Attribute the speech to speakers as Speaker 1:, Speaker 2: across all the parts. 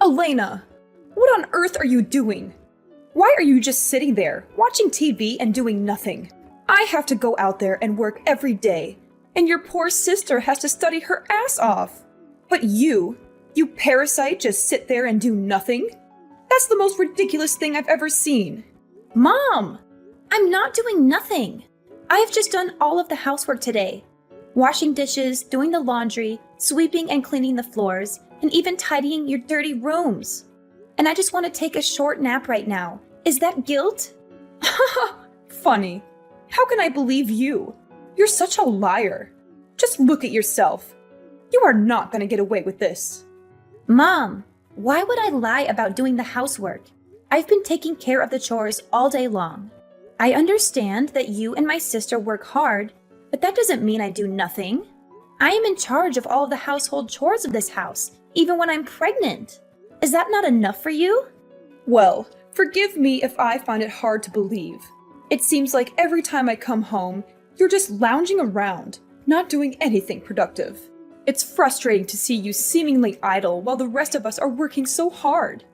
Speaker 1: Elena, what on earth are you doing? Why are you just sitting there, watching TV and doing nothing? I have to go out there and work every day, and your poor sister has to study her ass off. But you parasite, just sit there and do nothing? That's the most ridiculous thing I've ever seen.
Speaker 2: Mom! I'm not doing nothing. I have just done all of the housework today. Washing dishes, doing the laundry, sweeping and cleaning the floors, and even tidying your dirty rooms. And I just want to take a short nap right now. Is that guilt?
Speaker 1: Funny. How can I believe you? You're such a liar. Just look at yourself. You are not going to get away with this.
Speaker 2: Mom, why would I lie about doing the housework? I've been taking care of the chores all day long. I understand that you and my sister work hard, but that doesn't mean I do nothing. I am in charge of all of the household chores of this house, even when I'm pregnant. Is that not enough for you?
Speaker 1: Well, forgive me if I find it hard to believe. It seems like every time I come home, you're just lounging around, not doing anything productive. It's frustrating to see you seemingly idle while the rest of us are working so hard.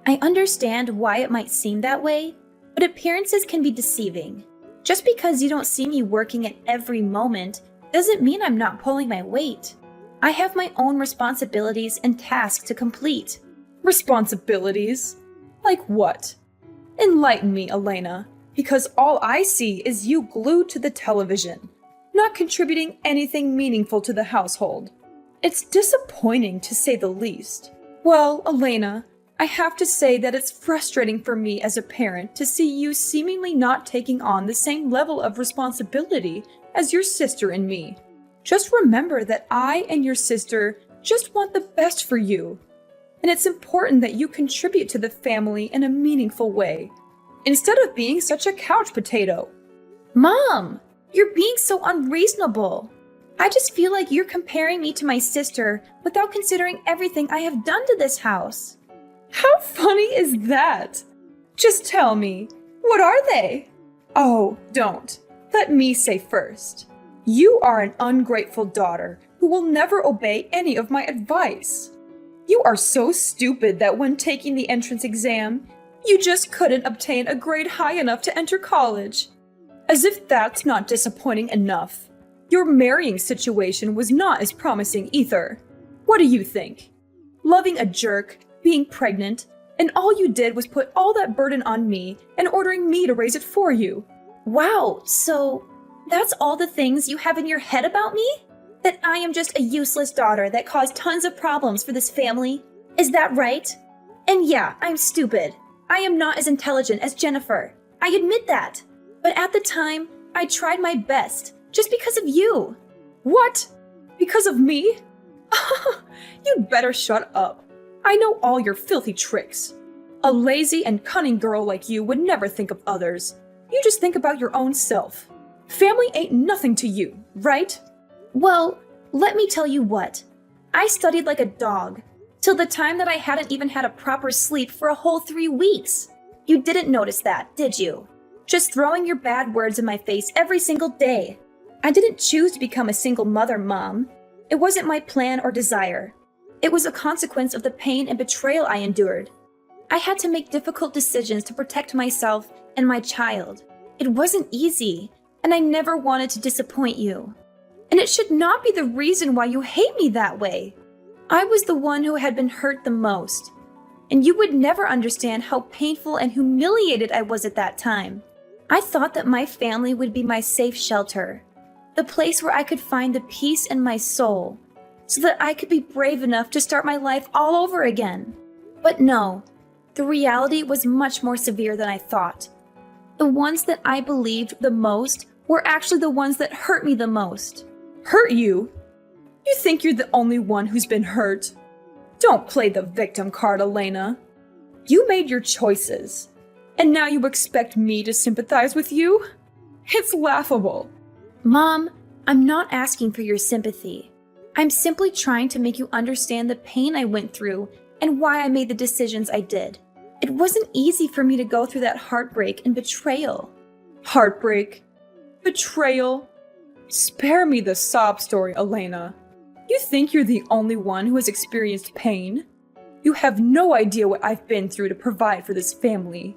Speaker 2: I understand why it might seem that way, but appearances can be deceiving. Just because you don't see me working at every moment doesn't mean I'm not pulling my weight. I have my own responsibilities and tasks to complete.
Speaker 1: Responsibilities? Like what? Enlighten me, Elena, because all I see is you glued to the television, not contributing anything meaningful to the household. It's disappointing, to say the least. Well, Elena, I have to say that it's frustrating for me as a parent to see you seemingly not taking on the same level of responsibility as your sister and me. Just remember that I and your sister just want the best for you. And it's important that you contribute to the family in a meaningful way, instead of being such a couch potato.
Speaker 2: Mom, you're being so unreasonable. I just feel like you're comparing me to my sister without considering everything I have done to this house.
Speaker 1: How funny is that? Just tell me, what are they? Oh, don't. Let me say first. You are an ungrateful daughter who will never obey any of my advice. You are so stupid that when taking the entrance exam, you just couldn't obtain a grade high enough to enter college. As if that's not disappointing enough. Your marrying situation was not as promising either. What do you think? Loving a jerk, being pregnant, and all you did was put all that burden on me and ordering me to raise it for you.
Speaker 2: Wow, so that's all the things you have in your head about me? That I am just a useless daughter that caused tons of problems for this family? Is that right? And yeah, I'm stupid. I am not as intelligent as Jennifer. I admit that. But at the time, I tried my best, just because of you.
Speaker 1: What? Because of me? You'd better shut up. I know all your filthy tricks. A lazy and cunning girl like you would never think of others. You just think about your own self. Family ain't nothing to you, right?
Speaker 2: Well, let me tell you what. I studied like a dog, till the time that I hadn't even had a proper sleep for a whole 3 weeks. You didn't notice that, did you? Just throwing your bad words in my face every single day. I didn't choose to become a single mother, Mom. It wasn't my plan or desire. It was a consequence of the pain and betrayal I endured. I had to make difficult decisions to protect myself and my child. It wasn't easy, and I never wanted to disappoint you. And it should not be the reason why you hate me that way. I was the one who had been hurt the most, and you would never understand how painful and humiliated I was at that time. I thought that my family would be my safe shelter, the place where I could find the peace in my soul, so that I could be brave enough to start my life all over again. But no, the reality was much more severe than I thought. The ones that I believed the most were actually the ones that hurt me the most.
Speaker 1: Hurt you? You think you're the only one who's been hurt? Don't play the victim card, Elena. You made your choices, and now you expect me to sympathize with you? It's laughable.
Speaker 2: Mom, I'm not asking for your sympathy. I'm simply trying to make you understand the pain I went through and why I made the decisions I did. It wasn't easy for me to go through that heartbreak and betrayal.
Speaker 1: Heartbreak? Betrayal? Spare me the sob story, Elena. You think you're the only one who has experienced pain? You have no idea what I've been through to provide for this family.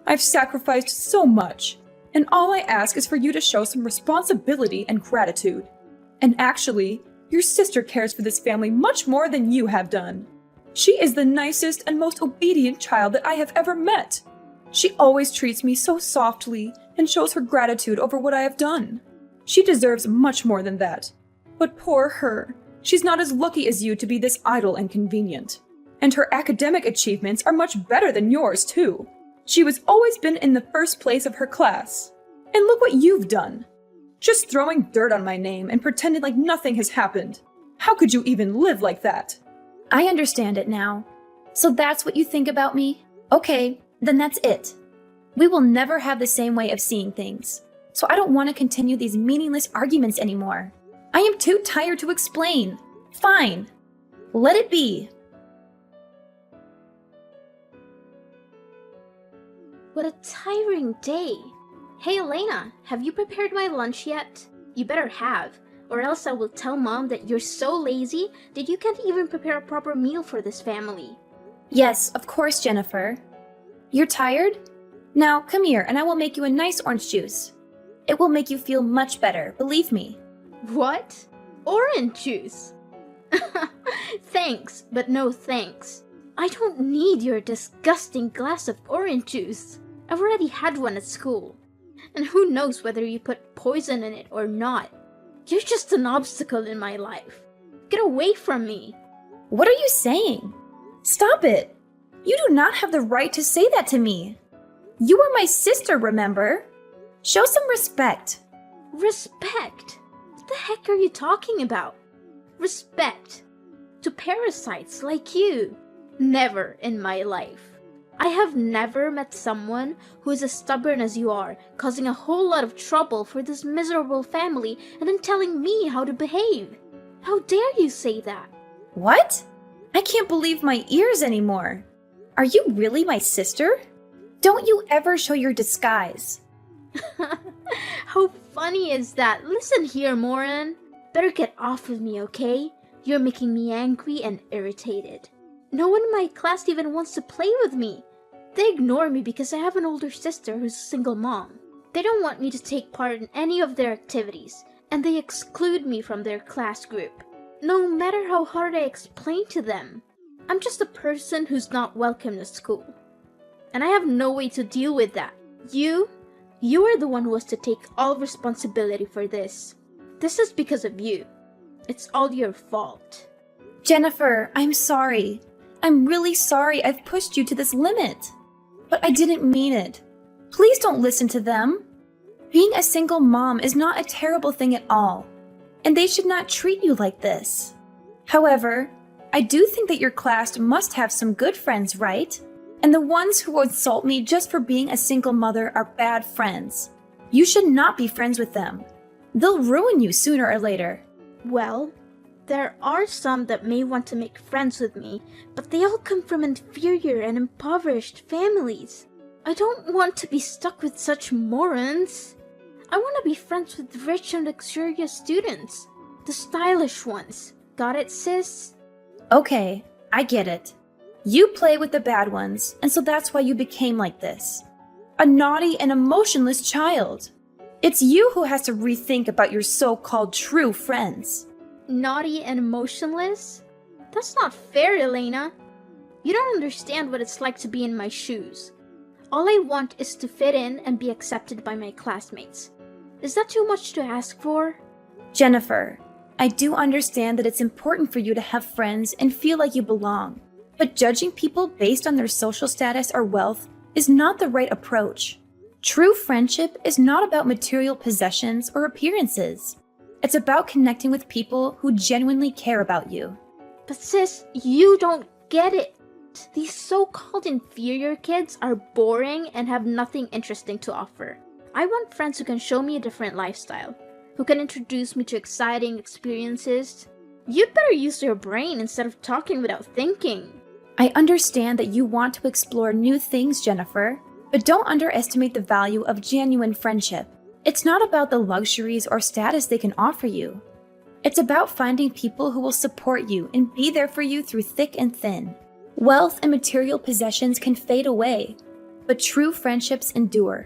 Speaker 1: I've sacrificed so much, and all I ask is for you to show some responsibility and gratitude. And actually, your sister cares for this family much more than you have done. She is the nicest and most obedient child that I have ever met. She always treats me so softly and shows her gratitude over what I have done. She deserves much more than that. But poor her, she's not as lucky as you to be this idle and convenient. And her academic achievements are much better than yours, too. She has always been in the first place of her class. And look what you've done. Just throwing dirt on my name and pretending like nothing has happened. How could you even live like that?
Speaker 2: I understand it now. So that's what you think about me? Okay, then that's it. We will never have the same way of seeing things. So I don't want to continue these meaningless arguments anymore. I am too tired to explain. Fine. Let it be.
Speaker 3: What a tiring day. Hey Elena, have you prepared my lunch yet? You better have, or else I will tell Mom that you're so lazy that you can't even prepare a proper meal for this family.
Speaker 2: Yes, of course, Jennifer. You're tired? Now, come here and I will make you a nice orange juice. It will make you feel much better, believe me.
Speaker 3: What? Orange juice? Thanks, but no thanks. I don't need your disgusting glass of orange juice. I've already had one at school. And who knows whether you put poison in it or not. You're just an obstacle in my life. Get away from me.
Speaker 2: What are you saying? Stop it. You do not have the right to say that to me. You are my sister, remember? Show some respect.
Speaker 3: Respect? What the heck are you talking about? Respect? To parasites like you? Never in my life. I have never met someone who is as stubborn as you are, causing a whole lot of trouble for this miserable family and then telling me how to behave. How dare you say that?
Speaker 2: What? I can't believe my ears anymore. Are you really my sister? Don't you ever show your disguise.
Speaker 3: How funny is that? Listen here, Moran. Better get off of me, okay? You're making me angry and irritated. No one in my class even wants to play with me. They ignore me because I have an older sister who's a single mom. They don't want me to take part in any of their activities, and they exclude me from their class group. No matter how hard I explain to them, I'm just a person who's not welcome at school. And I have no way to deal with that. You are the one who has to take all responsibility for this. This is because of you. It's all your fault.
Speaker 2: Jennifer, I'm sorry. I'm really sorry I've pushed you to this limit. But I didn't mean it. Please don't listen to them. Being a single mom is not a terrible thing at all, and they should not treat you like this. However, I do think that your class must have some good friends, right? And the ones who insult me just for being a single mother are bad friends. You should not be friends with them. They'll ruin you sooner or later.
Speaker 3: Well, there are some that may want to make friends with me, but they all come from inferior and impoverished families. I don't want to be stuck with such morons. I want to be friends with rich and luxurious students. The stylish ones. Got it, sis?
Speaker 2: Okay, I get it. You play with the bad ones, and so that's why you became like this. A naughty and emotionless child. It's you who has to rethink about your so-called true friends.
Speaker 3: Naughty and emotionless? That's not fair, Elena. You don't understand what it's like to be in my shoes. All I want is to fit in and be accepted by my classmates. Is that too much to ask for?
Speaker 2: Jennifer, I do understand that it's important for you to have friends and feel like you belong. But judging people based on their social status or wealth is not the right approach. True friendship is not about material possessions or appearances. It's about connecting with people who genuinely care about you.
Speaker 3: But sis, you don't get it. These so-called inferior kids are boring and have nothing interesting to offer. I want friends who can show me a different lifestyle, who can introduce me to exciting experiences. You'd better use your brain instead of talking without thinking.
Speaker 2: I understand that you want to explore new things, Jennifer, but don't underestimate the value of genuine friendship. It's not about the luxuries or status they can offer you. It's about finding people who will support you and be there for you through thick and thin. Wealth and material possessions can fade away, but true friendships endure.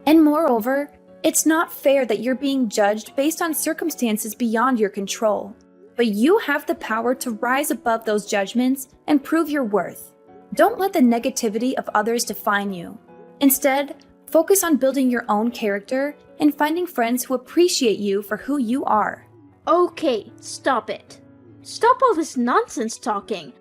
Speaker 2: And moreover, it's not fair that you're being judged based on circumstances beyond your control. But you have the power to rise above those judgments and prove your worth. Don't let the negativity of others define you. Instead, focus on building your own character and finding friends who appreciate you for who you are.
Speaker 3: Okay, stop it. Stop all this nonsense talking.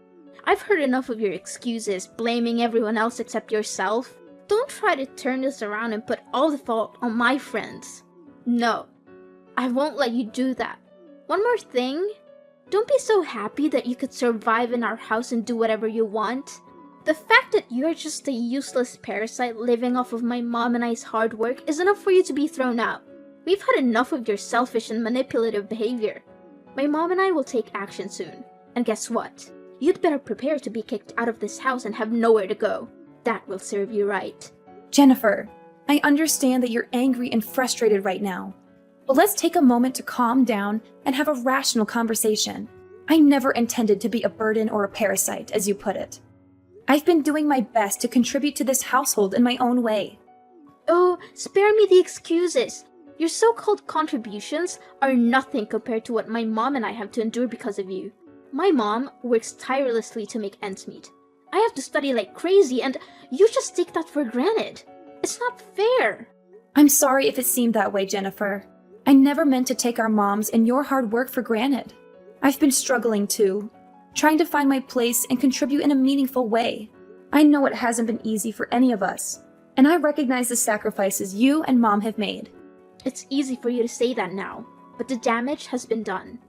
Speaker 3: I've heard enough of your excuses, blaming everyone else except yourself. Don't try to turn this around and put all the fault on my friends. No, I won't let you do that. One more thing. Don't be so happy that you could survive in our house and do whatever you want. The fact that you're just a useless parasite living off of my mom and I's hard work is enough for you to be thrown out. We've had enough of your selfish and manipulative behavior. My mom and I will take action soon. And guess what? You'd better prepare to be kicked out of this house and have nowhere to go. That will serve you right.
Speaker 2: Jennifer, I understand that you're angry and frustrated right now. But let's take a moment to calm down and have a rational conversation. I never intended to be a burden or a parasite, as you put it. I've been doing my best to contribute to this household in my own way.
Speaker 3: Oh, spare me the excuses. Your so-called contributions are nothing compared to what my mom and I have to endure because of you. My mom works tirelessly to make ends meet. I have to study like crazy, and you just take that for granted. It's not fair.
Speaker 2: I'm sorry if it seemed that way, Jennifer. I never meant to take our moms and your hard work for granted. I've been struggling too, trying to find my place and contribute in a meaningful way. I know it hasn't been easy for any of us, and I recognize the sacrifices you and Mom have made.
Speaker 3: It's easy for you to say that now, but the damage has been done.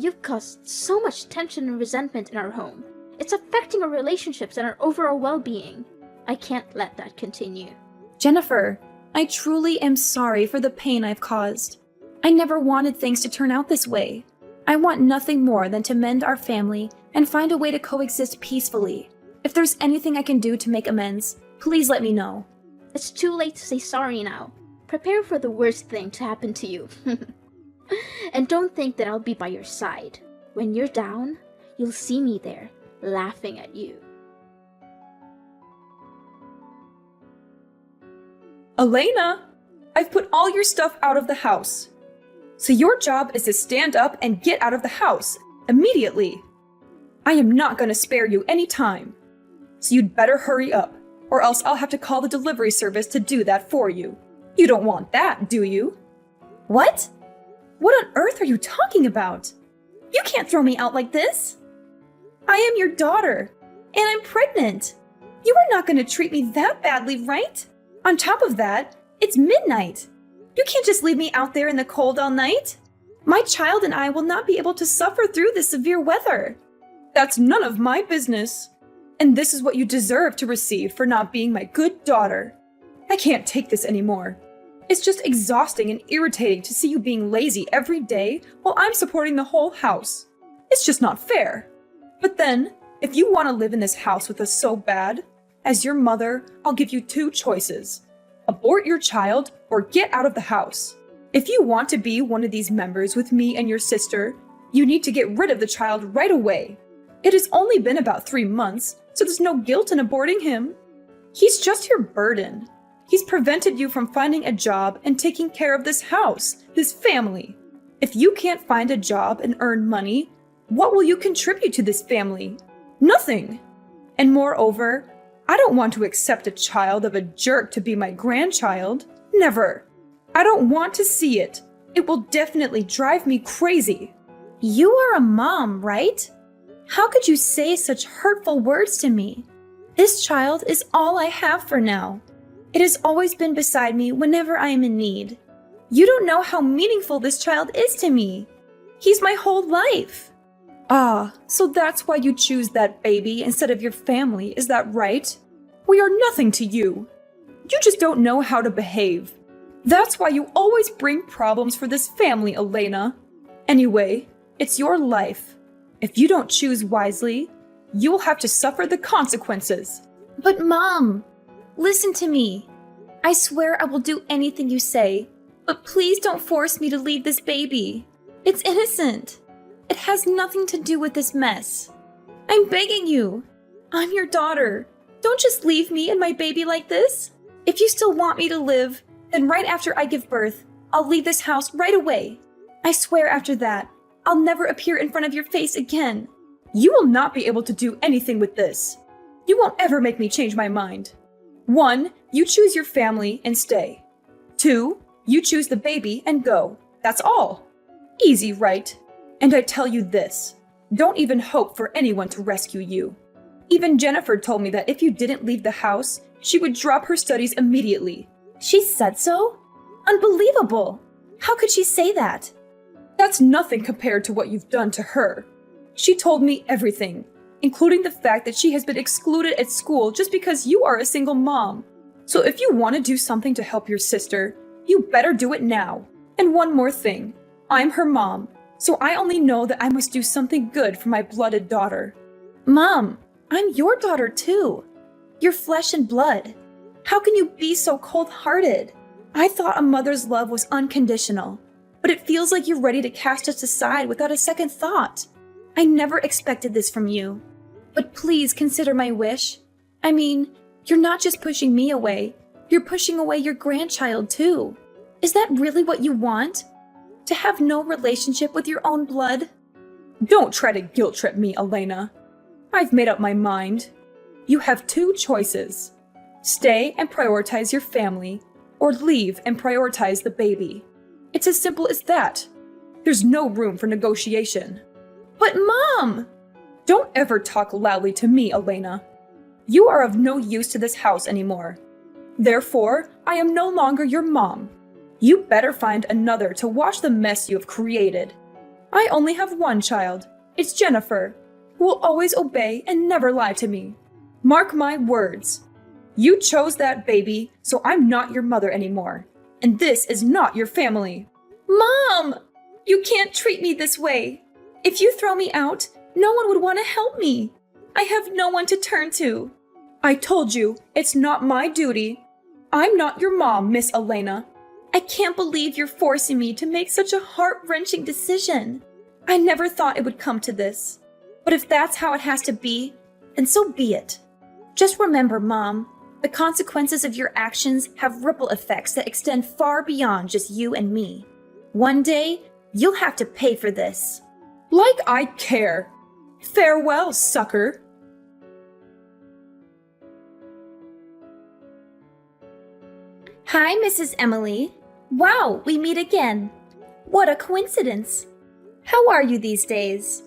Speaker 3: You've caused so much tension and resentment in our home. It's affecting our relationships and our overall well-being. I can't let that continue.
Speaker 2: Jennifer, I truly am sorry for the pain I've caused. I never wanted things to turn out this way. I want nothing more than to mend our family and find a way to coexist peacefully. If there's anything I can do to make amends, please let me know.
Speaker 3: It's too late to say sorry now. Prepare for the worst thing to happen to you. And don't think that I'll be by your side. When you're down, you'll see me there, laughing at you.
Speaker 1: Elena, I've put all your stuff out of the house. So your job is to stand up and get out of the house immediately. I am not going to spare you any time. So you'd better hurry up, or else I'll have to call the delivery service to do that for you. You don't want that, do you? What? What on earth are you talking about? You can't throw me out like this. I am your daughter, and I'm pregnant. You are not going to treat me that badly, right? On top of that, it's midnight. You can't just leave me out there in the cold all night. My child and I will not be able to suffer through this severe weather. That's none of my business. And this is what you deserve to receive for not being my good daughter. I can't take this anymore. It's just exhausting and irritating to see you being lazy every day while I'm supporting the whole house. It's just not fair. But then, if you want to live in this house with us so bad, as your mother, I'll give you two choices. Abort your child or get out of the house. If you want to be one of these members with me and your sister, you need to get rid of the child right away. It has only been about 3 months, so there's no guilt in aborting him. He's just your burden. He's prevented you from finding a job and taking care of this house, this family. If you can't find a job and earn money, what will you contribute to this family? Nothing. And moreover, I don't want to accept a child of a jerk to be my grandchild. Never. I don't want to see it. It will definitely drive me crazy.
Speaker 2: You are a mom, right? How could you say such hurtful words to me? This child is all I have for now. It has always been beside me whenever I am in need. You don't know how meaningful this child is to me. He's my whole life.
Speaker 1: Ah, so that's why you choose that baby instead of your family, is that right? We are nothing to you. You just don't know how to behave. That's why you always bring problems for this family, Elena. Anyway, it's your life. If you don't choose wisely, you'll have to suffer the consequences.
Speaker 2: But Mom, listen to me. I swear I will do anything you say, but please don't force me to leave this baby. It's innocent. It has nothing to do with this mess. I'm begging you. I'm your daughter. Don't just leave me and my baby like this. If you still want me to live, then right after I give birth, I'll leave this house right away. I swear after that, I'll never appear in front of your face again.
Speaker 1: You will not be able to do anything with this. You won't ever make me change my mind. 1, you choose your family and stay. 2, you choose the baby and go. That's all. Easy, right? And I tell you this, don't even hope for anyone to rescue you. Even Jennifer told me that if you didn't leave the house, she would drop her studies immediately.
Speaker 2: She said so? Unbelievable! How could she say that?
Speaker 1: That's nothing compared to what you've done to her. She told me everything, including the fact that she has been excluded at school just because you are a single mom. So if you want to do something to help your sister, you better do it now. And one more thing, I'm her mom, so I only know that I must do something good for my blooded daughter.
Speaker 2: Mom, I'm your daughter too. You're flesh and blood. How can you be so cold-hearted? I thought a mother's love was unconditional, but it feels like you're ready to cast us aside without a second thought. I never expected this from you. But please consider my wish. I mean, you're not just pushing me away, you're pushing away your grandchild too. Is that really what you want? To have no relationship with your own blood?
Speaker 1: Don't try to guilt trip me, Elena. I've made up my mind. You have 2 choices. Stay and prioritize your family, or leave and prioritize the baby. It's as simple as that. There's no room for negotiation.
Speaker 2: But Mom!
Speaker 1: Don't ever talk loudly to me, Elena. You are of no use to this house anymore. Therefore, I am no longer your mom. You better find another to wash the mess you have created. I only have one child. It's Jennifer, who will always obey and never lie to me. Mark my words. You chose that baby, so I'm not your mother anymore. And this is not your family.
Speaker 2: Mom! You can't treat me this way. If you throw me out, no one would want to help me. I have no one to turn to.
Speaker 1: I told you, it's not my duty. I'm not your mom, Miss Elena.
Speaker 2: I can't believe you're forcing me to make such a heart-wrenching decision. I never thought it would come to this. But if that's how it has to be, then so be it. Just remember, Mom, the consequences of your actions have ripple effects that extend far beyond just you and me. One day, you'll have to pay for this.
Speaker 1: Like I care. Farewell, sucker.
Speaker 2: Hi, Mrs. Emily. Wow, we meet again. What a coincidence. How are you these days?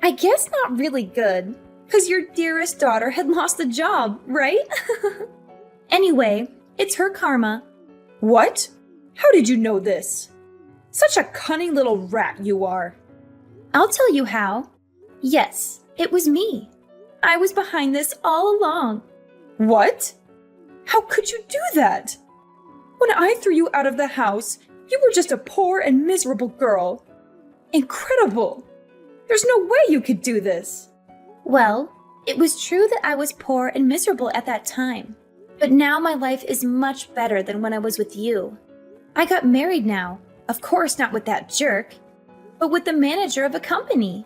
Speaker 2: I guess not really good, because your dearest daughter had lost the job, right? Anyway, it's her karma.
Speaker 1: What? How did you know this? Such a cunning little rat you are.
Speaker 2: I'll tell you how. Yes, it was me. I was behind this all along.
Speaker 1: What? How could you do that? When I threw you out of the house, you were just a poor and miserable girl. Incredible! There's no way you could do this.
Speaker 2: Well, it was true that I was poor and miserable at that time. But now my life is much better than when I was with you. I got married now, of course not with that jerk, but with the manager of a company.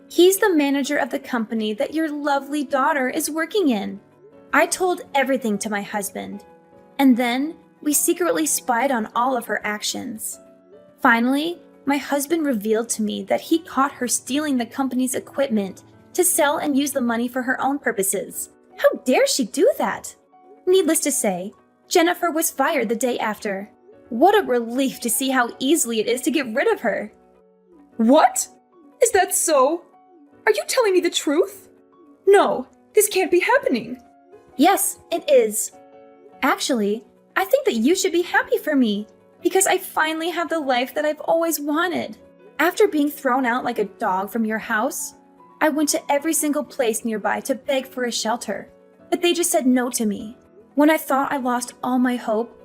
Speaker 2: He's the manager of the company that your lovely daughter is working in. I told everything to my husband, and then we secretly spied on all of her actions. Finally, my husband revealed to me that he caught her stealing the company's equipment to sell and use the money for her own purposes. How dare she do that? Needless to say, Jennifer was fired the day after. What a relief to see how easily it is to get rid of her.
Speaker 1: What? Is that so? Are you telling me the truth? No, this can't be happening.
Speaker 2: Yes, it is. Actually, I think that you should be happy for me, because I finally have the life that I've always wanted. After being thrown out like a dog from your house, I went to every single place nearby to beg for a shelter, but they just said no to me. When I thought I lost all my hope,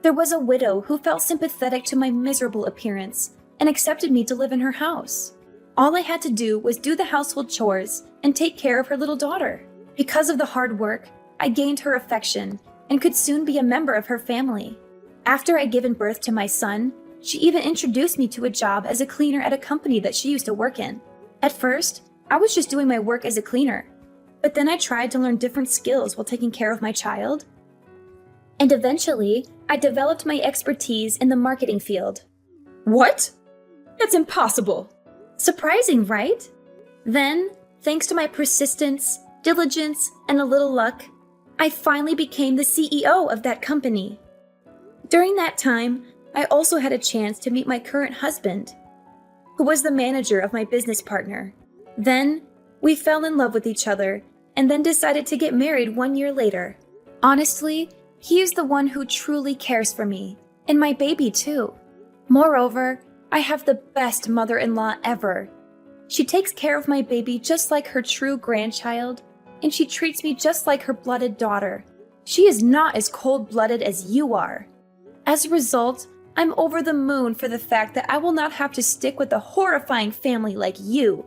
Speaker 2: there was a widow who felt sympathetic to my miserable appearance and accepted me to live in her house. All I had to do was do the household chores and take care of her little daughter. Because of the hard work, I gained her affection and could soon be a member of her family. After I'd given birth to my son, she even introduced me to a job as a cleaner at a company that she used to work in. At first, I was just doing my work as a cleaner, but then I tried to learn different skills while taking care of my child. And eventually, I developed my expertise in the marketing field.
Speaker 1: What? That's impossible.
Speaker 2: Surprising, right? Then, thanks to my persistence, diligence, and a little luck, I finally became the CEO of that company. During that time, I also had a chance to meet my current husband, who was the manager of my business partner. Then, we fell in love with each other and then decided to get married 1 year later. Honestly, he is the one who truly cares for me, and my baby too. Moreover, I have the best mother-in-law ever. She takes care of my baby just like her true grandchild, and she treats me just like her blooded daughter. She is not as cold-blooded as you are. As a result, I'm over the moon for the fact that I will not have to stick with a horrifying family like you.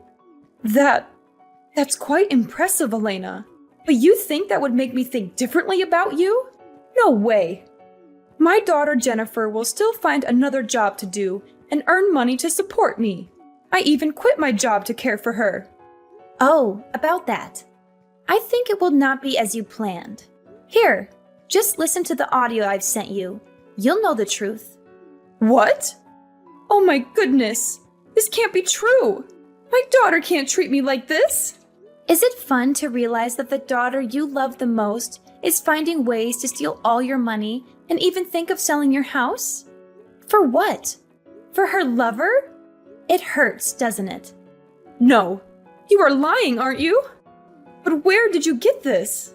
Speaker 1: That's quite impressive, Elena. But you think that would make me think differently about you? No way. My daughter Jennifer will still find another job to do and earn money to support me. I even quit my job to care for her.
Speaker 2: Oh, about that. I think it will not be as you planned. Here, just listen to the audio I've sent you. You'll know the truth.
Speaker 1: What? Oh my goodness. This can't be true. My daughter can't treat me like this.
Speaker 2: Is it fun to realize that the daughter you love the most is finding ways to steal all your money and even think of selling your house? For what? For her lover? It hurts, doesn't it?
Speaker 1: No. You are lying, aren't you? But where did you get this?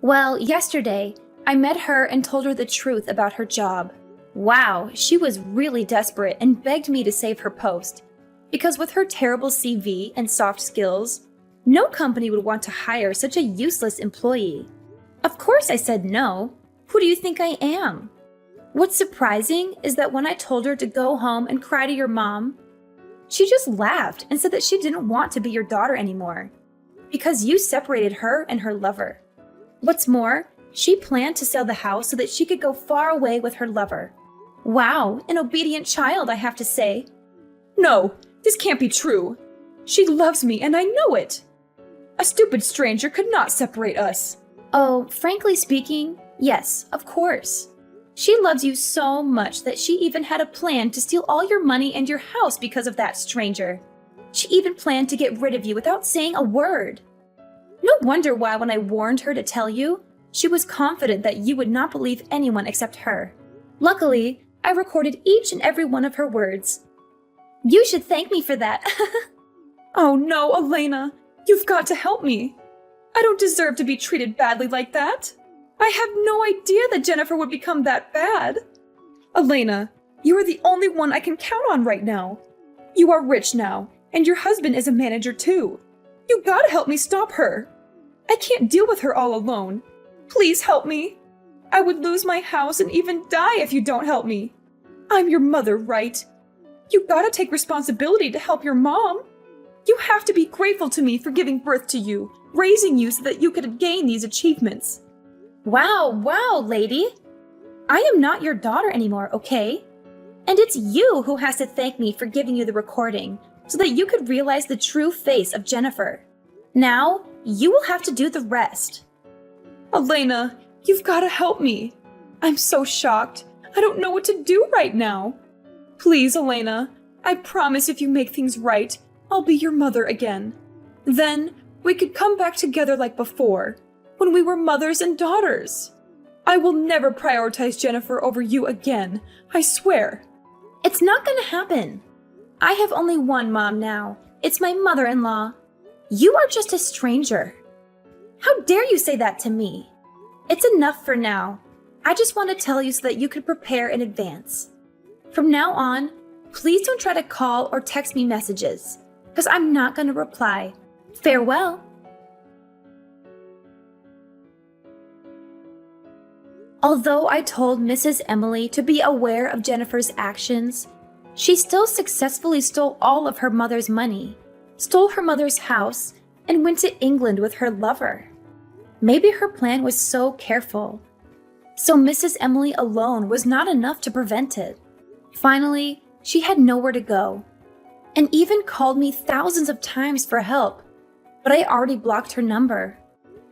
Speaker 2: Well, yesterday, I met her and told her the truth about her job. Wow, she was really desperate and begged me to save her post. Because with her terrible CV and soft skills, no company would want to hire such a useless employee. Of course I said no. Who do you think I am? What's surprising is that when I told her to go home and cry to your mom, she just laughed and said that she didn't want to be your daughter anymore because you separated her and her lover. What's more, she planned to sell the house so that she could go far away with her lover. Wow, an obedient child, I have to say.
Speaker 1: No, this can't be true. She loves me and I know it. A stupid stranger could not separate us.
Speaker 2: Oh, frankly speaking, yes, of course. She loves you so much that she even had a plan to steal all your money and your house because of that stranger. She even planned to get rid of you without saying a word. No wonder why when I warned her to tell you, she was confident that you would not believe anyone except her. Luckily, I recorded each and every one of her words. You should thank me for that.
Speaker 1: Oh no, Elena, you've got to help me. I don't deserve to be treated badly like that. I have no idea that Jennifer would become that bad. Elena, you are the only one I can count on right now. You are rich now, and your husband is a manager too. You gotta help me stop her. I can't deal with her all alone. Please help me. I would lose my house and even die if you don't help me. I'm your mother, right? You gotta take responsibility to help your mom. You have to be grateful to me for giving birth to you, raising you so that you could gain these achievements.
Speaker 2: Wow, lady. I am not your daughter anymore, okay? And it's you who has to thank me for giving you the recording so that you could realize the true face of Jennifer. Now, you will have to do the rest.
Speaker 1: Elena, you've got to help me. I'm so shocked. I don't know what to do right now. Please, Elena, I promise if you make things right, I'll be your mother again. Then we could come back together like before, when we were mothers and daughters. I will never prioritize Jennifer over you again, I swear.
Speaker 2: It's not gonna happen. I have only one mom now. It's my mother-in-law. You are just a stranger. How dare you say that to me? It's enough for now. I just want to tell you so that you could prepare in advance. From now on, please don't try to call or text me messages, because I'm not going to reply. Farewell. Although I told Mrs. Emily to be aware of Jennifer's actions, she still successfully stole all of her mother's money, stole her mother's house, and went to England with her lover. Maybe her plan was so careful. So Mrs. Emily alone was not enough to prevent it. Finally, she had nowhere to go, and even called me thousands of times for help, but I already blocked her number.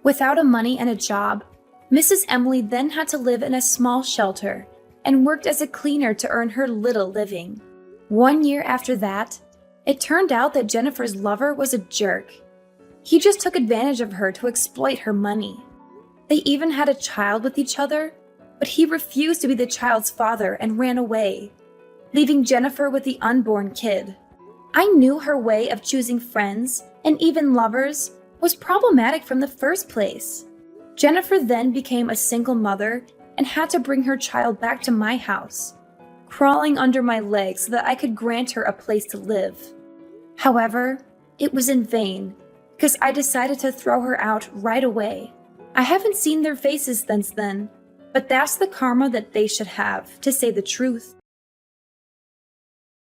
Speaker 2: Without a money and a job, Mrs. Emily then had to live in a small shelter and worked as a cleaner to earn her little living. 1 year after that, it turned out that Jennifer's lover was a jerk. He just took advantage of her to exploit her money. They even had a child with each other, but he refused to be the child's father and ran away, leaving Jennifer with the unborn kid. I knew her way of choosing friends and even lovers was problematic from the first place. Jennifer then became a single mother and had to bring her child back to my house, crawling under my legs so that I could grant her a place to live. However, it was in vain, because I decided to throw her out right away. I haven't seen their faces since then, but that's the karma that they should have, to say the truth.